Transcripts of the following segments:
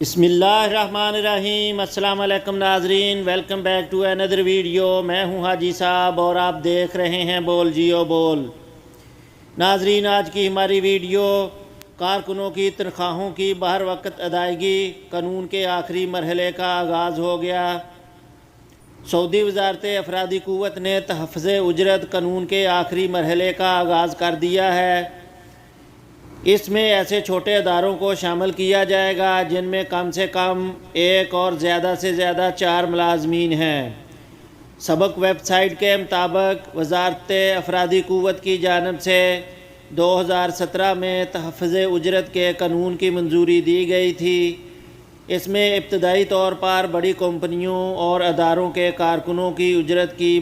بسم اللہ الرحمن الرحیم۔ السلام علیکم ناظرین، ویلکم بیک ٹو اندر ویڈیو۔ میں ہوں حاجی صاحب اور آپ دیکھ رہے ہیں بول جیو بول۔ ناظرین، آج کی ہماری ویڈیو کارکنوں کی تنخواہوں کی بہر وقت ادائیگی قانون کے آخری مرحلے کا آغاز ہو گیا۔ سعودی وزارت افرادی قوت نے تحفظ اجرت قانون کے آخری مرحلے کا آغاز کر دیا ہے۔ اس میں ایسے چھوٹے اداروں کو شامل کیا جائے گا جن میں کم سے کم ایک اور زیادہ سے زیادہ 4 ملازمین ہیں۔ سابق ویب سائٹ کے مطابق وزارت افرادی قوت کی جانب سے 2017 میں تحفظ اجرت کے قانون کی منظوری دی گئی تھی۔ اس میں ابتدائی طور پر بڑی کمپنیوں اور اداروں کے کارکنوں کی اجرت کی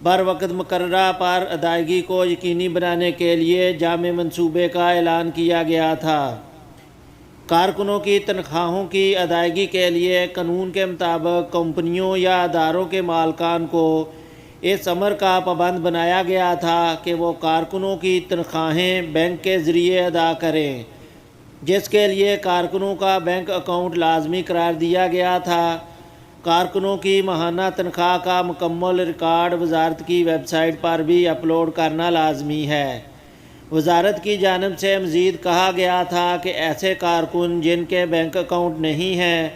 بروقت مقررہ پر ادائیگی کو یقینی بنانے کے لیے جامع منصوبے کا اعلان کیا گیا تھا۔ کارکنوں کی تنخواہوں کی ادائیگی کے لیے قانون کے مطابق کمپنیوں یا اداروں کے مالکان کو اس امر کا پابند بنایا گیا تھا کہ وہ کارکنوں کی تنخواہیں بینک کے ذریعے ادا کریں، جس کے لیے کارکنوں کا بینک اکاؤنٹ لازمی قرار دیا گیا تھا۔ کارکنوں کی ماہانہ تنخواہ کا مکمل ریکارڈ وزارت کی ویب سائٹ پر بھی اپلوڈ کرنا لازمی ہے۔ وزارت کی جانب سے مزید کہا گیا تھا کہ ایسے کارکن جن کے بینک اکاؤنٹ نہیں ہیں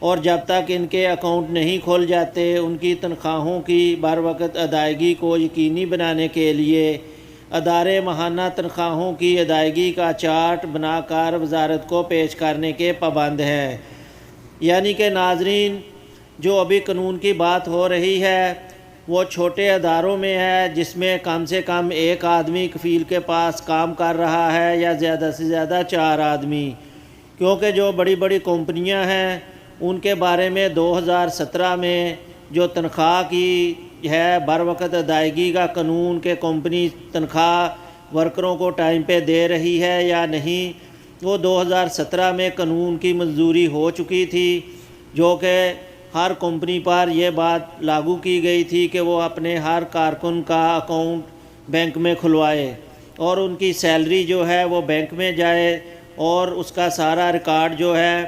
اور جب تک ان کے اکاؤنٹ نہیں کھول جاتے، ان کی تنخواہوں کی بروقت ادائیگی کو یقینی بنانے کے لیے ادارے ماہانہ تنخواہوں کی ادائیگی کا چارٹ بنا کر وزارت کو پیش کرنے کے پابند ہیں۔ یعنی کہ ناظرین، جو ابھی قانون کی بات ہو رہی ہے وہ چھوٹے اداروں میں ہے جس میں کم سے کم ایک آدمی کفیل کے پاس کام کر رہا ہے یا زیادہ سے زیادہ 4 آدمی، کیونکہ جو بڑی بڑی کمپنیاں ہیں ان کے بارے میں 2017 میں جو تنخواہ کی ہے بروقت ادائیگی کا قانون کہ کمپنی تنخواہ ورکروں کو ٹائم پہ دے رہی ہے یا نہیں، وہ 2017 میں قانون کی منظوری ہو چکی تھی، جو کہ ہر کمپنی پر یہ بات لاگو کی گئی تھی کہ وہ اپنے ہر کارکن کا اکاؤنٹ بینک میں کھلوائے اور ان کی سیلری جو ہے وہ بینک میں جائے اور اس کا سارا ریکارڈ جو ہے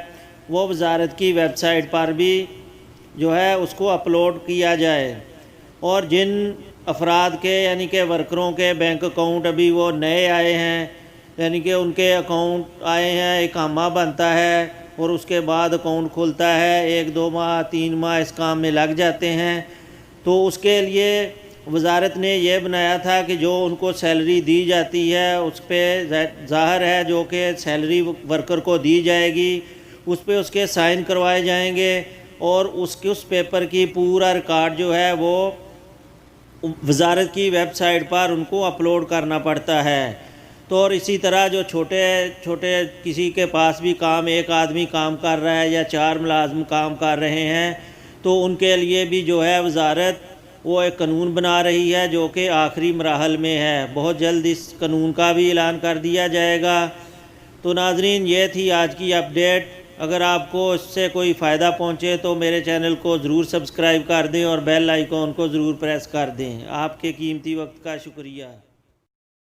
وہ وزارت کی ویب سائٹ پر بھی جو ہے اس کو اپلوڈ کیا جائے۔ اور جن افراد کے یعنی کہ ورکروں کے بینک اکاؤنٹ ابھی وہ نئے آئے ہیں، یعنی کہ ان کے اکاؤنٹ آئے ہیں، اقامہ بنتا ہے اور اس کے بعد اکاؤنٹ کھلتا ہے، 1-2 ماہ 3 ماہ اس کام میں لگ جاتے ہیں، تو اس کے لیے وزارت نے یہ بنایا تھا کہ جو ان کو سیلری دی جاتی ہے اس پہ ظاہر ہے جو کہ سیلری ورکر کو دی جائے گی، اس پہ اس کے سائن کروائے جائیں گے اور اس پیپر کی پورا ریکارڈ جو ہے وہ وزارت کی ویب سائٹ پر ان کو اپلوڈ کرنا پڑتا ہے۔ تو اور اسی طرح جو چھوٹے کسی کے پاس بھی کام ایک آدمی کام کر رہا ہے یا 4 ملازم کام کر رہے ہیں، تو ان کے لیے بھی جو ہے وزارت وہ ایک قانون بنا رہی ہے جو کہ آخری مراحل میں ہے۔ بہت جلد اس قانون کا بھی اعلان کر دیا جائے گا۔ تو ناظرین، یہ تھی آج کی اپڈیٹ۔ اگر آپ کو اس سے کوئی فائدہ پہنچے تو میرے چینل کو ضرور سبسکرائب کر دیں اور بیل آئیکن کو ضرور پریس کر دیں۔ آپ کے قیمتی وقت کا شکریہ۔